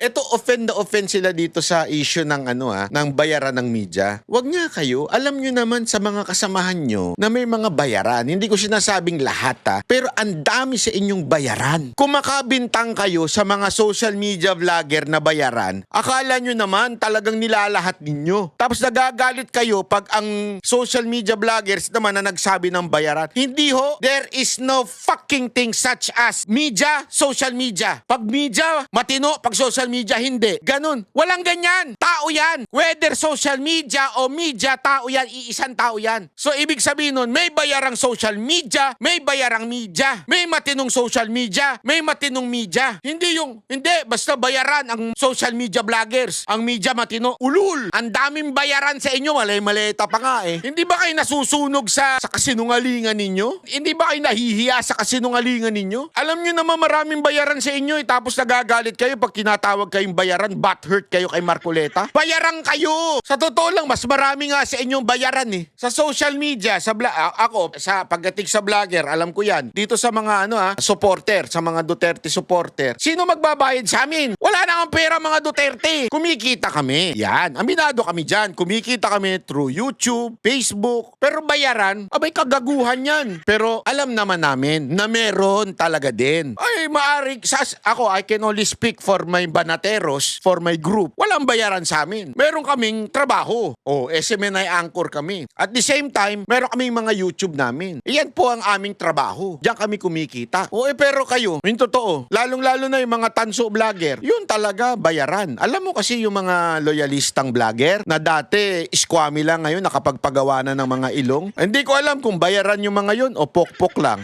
Eto, offend na offend sila dito sa issue ng ng bayaran ng media. Wag nga kayo, alam nyo naman sa mga kasamahan nyo na may mga bayaran. Hindi ko sinasabing lahat pero ang dami sa inyong bayaran. Kung makabintang kayo sa mga social media vlogger na bayaran, akala nyo naman talagang nilalahat ninyo. Tapos nagagalit kayo pag ang social media vloggers naman na nagsabi ng bayaran. Hindi ho, there is no fucking thing such as media, social media. Pag media, matino. Pag social media, hindi. Ganun. Walang ganyan. Tao yan. Whether social media o media, tao yan. Iisang tao yan. So, ibig sabihin nun, may bayarang social media, may bayarang media, may matinong social media, may matinong media. Hindi basta bayaran ang social media vloggers. Ang media matino. Ulul! Ang daming bayaran sa inyo. Malay-maleta pa nga eh. Hindi ba kayo nasusunog sa kasinungalingan ninyo? Hindi ba kayo nahihiya sa kasinungalingan ninyo? Alam nyo naman maraming bayaran sa inyo tapos nagagalit kayo pag kinatawag kayong bayaran, butthurt kayo kay Marcoleta. Bayaran kayo! Sa totoo lang, mas marami nga sa inyong bayaran eh. Sa social media, ako, sa pagdating sa vlogger, alam ko yan. Dito sa mga supporter, sa mga Duterte supporter, sino magbabayad sa amin? Wala na ang pera mga Duterte. Kumikita kami. Yan. Aminado kami dyan. Kumikita kami through YouTube, Facebook. Pero bayaran, abay kagaguhan yan. Pero alam naman namin na meron talaga din. Ay, maaari, ako, I can only speak for my banateros, for my group. Walang bayaran sa amin. Meron kaming trabaho. SMNI anchor kami. At the same time, meron kaming mga YouTube namin. Iyan po ang aming trabaho. Diyan kami kumikita. Pero kayo, yung totoo, lalong-lalo na yung mga tanso vlogger, yun talaga bayaran. Alam mo kasi yung mga loyalistang vlogger na dati squammy lang, ngayon nakapagpagawa na ng mga ilong. Hindi ko alam kung bayaran yung mga yun o pokpok lang.